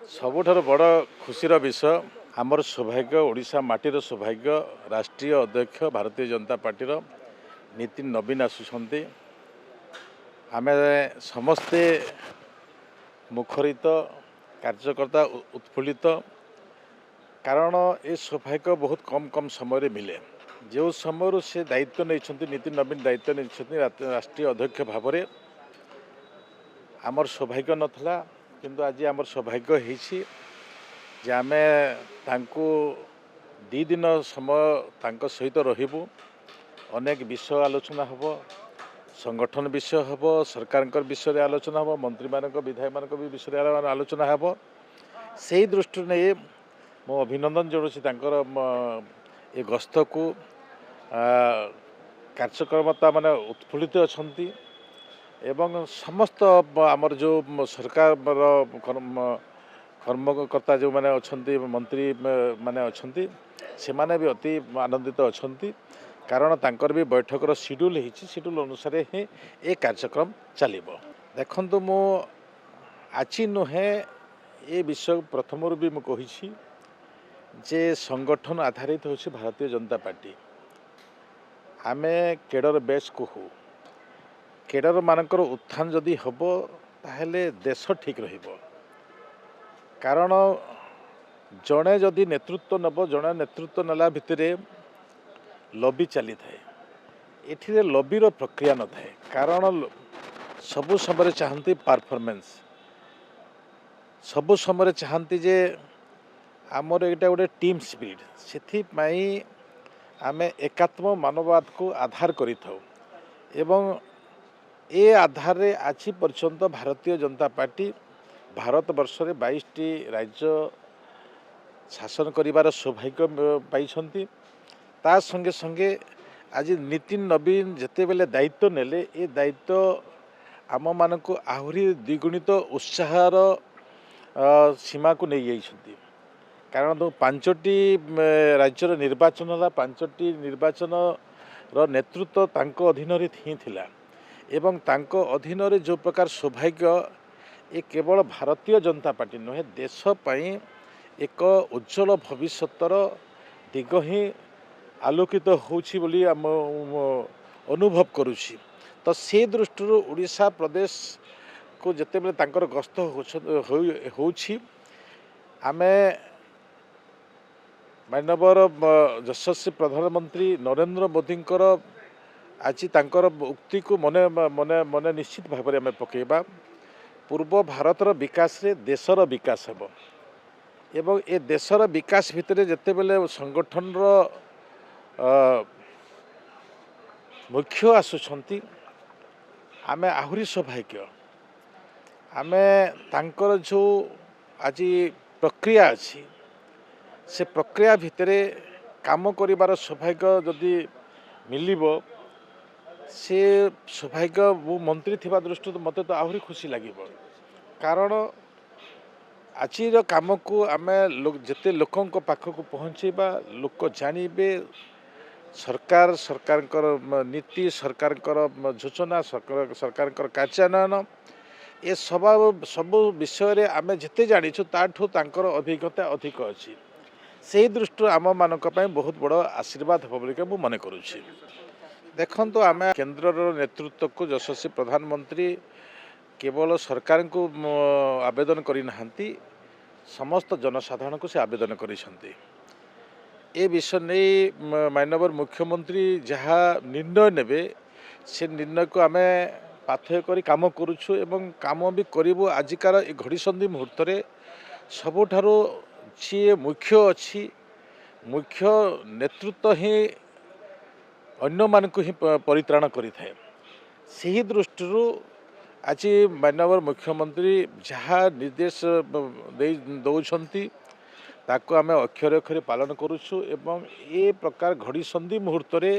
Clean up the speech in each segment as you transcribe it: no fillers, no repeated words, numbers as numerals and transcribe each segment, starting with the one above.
ସବୁଠାରୁ ବଡ଼ ଖୁସିର ବିଷୟ ଆମର ସୌଭାଗ୍ୟ ଓଡ଼ିଶା ମାଟିର ସୌଭାଗ୍ୟ ରାଷ୍ଟ୍ରୀୟ ଅଧ୍ୟକ୍ଷ ଭାରତୀୟ ଜନତା ପାର୍ଟିର ନୀତିନ ନବୀନ ଆସୁଛନ୍ତି। ଆମେ ସମସ୍ତେ ମୁଖରିତ କାର୍ଯ୍ୟକର୍ତ୍ତା ଉତ୍ଫୁଲ୍ଲିତ, କାରଣ ଏ ସୌଭାଗ୍ୟ ବହୁତ କମ୍ ସମୟରେ ମିଳେ। ଯେଉଁ ସମୟରୁ ସେ ଦାୟିତ୍ୱ ନେଇଛନ୍ତି, ନୀତିନ ନବୀନ ଦାୟିତ୍ୱ ନେଇଛନ୍ତି ରାଷ୍ଟ୍ରୀୟ ଅଧ୍ୟକ୍ଷ ଭାବରେ, ଆମର ସୌଭାଗ୍ୟ ନଥିଲା, କିନ୍ତୁ ଆଜି ଆମର ସୌଭାଗ୍ୟ ହେଇଛି ଯେ ଆମେ ତାଙ୍କୁ 2 ଦିନ ସମୟ ତାଙ୍କ ସହିତ ରହିବୁ। ଅନେକ ବିଷୟ ଆଲୋଚନା ହେବ, ସଂଗଠନ ବିଷୟ ହେବ, ସରକାରଙ୍କ ବିଷୟରେ ଆଲୋଚନା ହେବ, ମନ୍ତ୍ରୀମାନଙ୍କ ବିଧାୟକମାନଙ୍କ ବିଷୟରେ ଆଲୋଚନା ହେବ। ସେହି ଦୃଷ୍ଟିରୁ ନେଇ ମୁଁ ଅଭିନନ୍ଦନ ଜଣାଉଛି ତାଙ୍କର ଏ ଗସ୍ତକୁ। କାର୍ଯ୍ୟକର୍ତ୍ତା ମାନେ ଉତ୍ଫୁଲ୍ଲିତ ଅଛନ୍ତି ଏବଂ ସମସ୍ତ ଆମର ଯେଉଁ ସରକାରର କର୍ମକର୍ତ୍ତା ଯେଉଁମାନେ ଅଛନ୍ତି, ମନ୍ତ୍ରୀ ମାନେ ଅଛନ୍ତି, ସେମାନେ ବି ଅତି ଆନନ୍ଦିତ ଅଛନ୍ତି, କାରଣ ତାଙ୍କର ବି ବୈଠକର ସିଡ୍ୟୁଲ୍ ହେଇଛି। ସିଡ୍ୟୁଲ୍ ଅନୁସାରେ ହିଁ ଏ କାର୍ଯ୍ୟକ୍ରମ ଚାଲିବ। ଦେଖନ୍ତୁ, ମୁଁ ଆଜି ନୁହେଁ, ଏ ବିଷୟ ପ୍ରଥମରୁ ବି ମୁଁ କହିଛି ଯେ ସଂଗଠନ ଆଧାରିତ ହେଉଛି ଭାରତୀୟ ଜନତା ପାର୍ଟି। ଆମେ କେଡ଼ର ବେଶ୍ କହୁ, କେଡ଼ରମାନଙ୍କର ଉତ୍ଥାନ ଯଦି ହେବ ତାହେଲେ ଦେଶ ଠିକ୍ ରହିବ। କାରଣ ଜଣେ ଯଦି ନେତୃତ୍ୱ ନେବ, ଜଣେ ନେତୃତ୍ୱ ନେଲା ଭିତରେ ଲବି ଚାଲିଥାଏ। ଏଠିରେ ଲବିର ପ୍ରକ୍ରିୟା ନଥାଏ, କାରଣ ସବୁ ସମୟରେ ଚାହାନ୍ତି ପରଫର୍ମାନ୍ସ, ସବୁ ସମୟରେ ଚାହାନ୍ତି ଯେ ଆମର ଏଇଟା ଗୋଟେ ଟିମ୍ ସ୍ପିରିଟ୍। ସେଥିପାଇଁ ଆମେ ଏକାତ୍ମ ମାନବବାଦକୁ ଆଧାର କରିଥାଉ ଏବଂ ଏ ଆଧାରରେ ଆଜି ପର୍ଯ୍ୟନ୍ତ ଭାରତୀୟ ଜନତା ପାର୍ଟି ଭାରତବର୍ଷରେ 22ଟି ରାଜ୍ୟ ଶାସନ କରିବାର ସୌଭାଗ୍ୟ ପାଇଛନ୍ତି। ତା ସଙ୍ଗେ ସଙ୍ଗେ ଆଜି ନୀତିନ ନବୀନ ଯେତେବେଳେ ଦାୟିତ୍ୱ ନେଲେ, ଏ ଦାୟିତ୍ୱ ଆମମାନଙ୍କୁ ଆହୁରି ଦ୍ୱିଗୁଣିତ ଉତ୍ସାହର ସୀମାକୁ ନେଇଯାଇଛନ୍ତି। କାରଣ 5ଟି ରାଜ୍ୟର ନିର୍ବାଚନ ହେଲା, 5ଟି ନିର୍ବାଚନର ନେତୃତ୍ୱ ତାଙ୍କ ଅଧୀନରେ ହିଁ ଥିଲା ଏବଂ ତାଙ୍କ ଅଧୀନରେ ଯେଉଁ ପ୍ରକାର ସୌଭାଗ୍ୟ, ଏ କେବଳ ଭାରତୀୟ ଜନତା ପାର୍ଟି ନୁହେଁ, ଦେଶ ପାଇଁ ଏକ ଉଜ୍ଜ୍ୱଳ ଭବିଷ୍ୟତର ଦିଗ ହିଁ ଆଲୋକିତ ହେଉଛି ବୋଲି ଅନୁଭବ କରୁଛି। ତ ସେ ଦୃଷ୍ଟିରୁ ଓଡ଼ିଶା ପ୍ରଦେଶକୁ ଯେତେବେଳେ ତାଙ୍କର ଗସ୍ତ ହେଉଛି, ଆମେ ମାନ୍ୟବର ଯଶସ୍ୱୀ ପ୍ରଧାନମନ୍ତ୍ରୀ ନରେନ୍ଦ୍ର ମୋଦିଙ୍କର ଆଜି ତାଙ୍କର ଉକ୍ତିକୁ ମନେ ନିଶ୍ଚିତ ଭାବରେ ଆମେ ପକାଇବା। ପୂର୍ବ ଭାରତର ବିକାଶରେ ଦେଶର ବିକାଶ ହେବ ଏବଂ ଏ ଦେଶର ବିକାଶ ଭିତରେ ଯେତେବେଳେ ସଂଗଠନର ମୁଖ୍ୟ ଆସୁଛନ୍ତି, ଆମେ ଆହୁରି ସୌଭାଗ୍ୟ। ଆମେ ତାଙ୍କର ଯେଉଁ ଆଜି ପ୍ରକ୍ରିୟା ଅଛି, ସେ ପ୍ରକ୍ରିୟା ଭିତରେ କାମ କରିବାର ସୌଭାଗ୍ୟ ଯଦି ମିଳିବ, ସେ ସୌଭାଗ୍ୟ ମୁଁ ମନ୍ତ୍ରୀ ଥିବା ଦୃଷ୍ଟିରୁ ମୋତେ ତ ଆହୁରି ଖୁସି ଲାଗିବ। କାରଣ ଆଜିର କାମକୁ ଆମେ ଯେତେ ଲୋକଙ୍କ ପାଖକୁ ପହଞ୍ଚାଇବା, ଲୋକ ଜାଣିବେ ସରକାରଙ୍କର ନୀତି, ସରକାରଙ୍କର ଯୋଜନା, ସରକାରଙ୍କର କାର୍ଯ୍ୟାନ୍ୱୟନ, ଏ ସବୁ ବିଷୟରେ ଆମେ ଯେତେ ଜାଣିଛୁ ତାଠୁ ତାଙ୍କର ଅଭିଜ୍ଞତା ଅଧିକ ଅଛି। ସେହି ଦୃଷ୍ଟିରୁ ଆମମାନଙ୍କ ପାଇଁ ବହୁତ ବଡ଼ ଆଶୀର୍ବାଦ ହେବ ବୋଲି ମୁଁ ମନେ କରୁଛି। ଦେଖନ୍ତୁ, ଆମେ କେନ୍ଦ୍ରର ନେତୃତ୍ୱକୁ ଯଶସ୍ୱୀ ପ୍ରଧାନମନ୍ତ୍ରୀ କେବଳ ସରକାରଙ୍କୁ ଆବେଦନ କରିନାହାନ୍ତି, ସମସ୍ତ ଜନସାଧାରଣଙ୍କୁ ସେ ଆବେଦନ କରିଛନ୍ତି। ଏ ବିଷୟ ନେଇ ମାନ୍ୟବର ମୁଖ୍ୟମନ୍ତ୍ରୀ ଯାହା ନିର୍ଣ୍ଣୟ ନେବେ, ସେ ନିର୍ଣ୍ଣୟକୁ ଆମେ ପାଥେୟ କରି କାମ କରୁଛୁ ଏବଂ କାମ ବି କରିବୁ। ଆଜିକାର ଏ ଘଡ଼ିସନ୍ଧି ମୁହୂର୍ତ୍ତରେ ସବୁଠାରୁ ଯିଏ ମୁଖ୍ୟ ଅଛି, ମୁଖ୍ୟ ନେତୃତ୍ୱ ହିଁ ଅନ୍ୟମାନଙ୍କୁ ହିଁ ପରିତ୍ରାଣ କରିଥାଏ। ସେହି ଦୃଷ୍ଟିରୁ ଆଜି ମାନ୍ୟବର ମୁଖ୍ୟମନ୍ତ୍ରୀ ଯାହା ନିର୍ଦ୍ଦେଶ ଦେଉଛନ୍ତି, ତାକୁ ଆମେ ଅକ୍ଷରେ ଅକ୍ଷରେ ପାଳନ କରୁଛୁ ଏବଂ ଏ ପ୍ରକାର ଘଡ଼ିସନ୍ଧି ମୁହୂର୍ତ୍ତରେ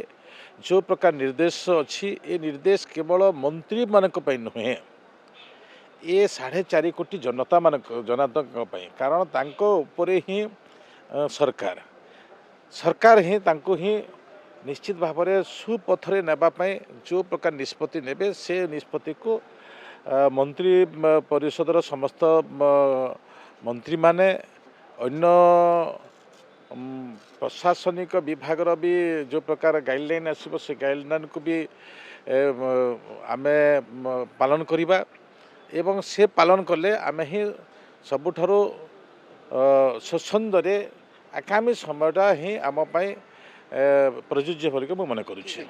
ଯେଉଁ ପ୍ରକାର ନିର୍ଦ୍ଦେଶ ଅଛି, ଏ ନିର୍ଦ୍ଦେଶ କେବଳ ମନ୍ତ୍ରୀମାନଙ୍କ ପାଇଁ ନୁହେଁ, ଏ 4.5 କୋଟି ଜନତାଙ୍କ ପାଇଁ। କାରଣ ତାଙ୍କ ଉପରେ ହିଁ ସରକାର ହିଁ ତାଙ୍କୁ ହିଁ ନିଶ୍ଚିତ ଭାବରେ ସୁପଥରେ ନେବା ପାଇଁ ଯେଉଁ ପ୍ରକାର ନିଷ୍ପତ୍ତି ନେବେ, ସେ ନିଷ୍ପତ୍ତିକୁ ମନ୍ତ୍ରୀ ପରିଷଦର ସମସ୍ତ मंत्री माने अन्य प्रशासनिक विभाग भी जो प्रकार गाइडलाइन आसो से गाइडलाइन को भी आम पालन करवा एवं से पालन कले आम ही सबुठारु स्वच्छंदरे आगामी समयटा ही आम प्रযোज्य बोलिक मुझे मन करुच्छे।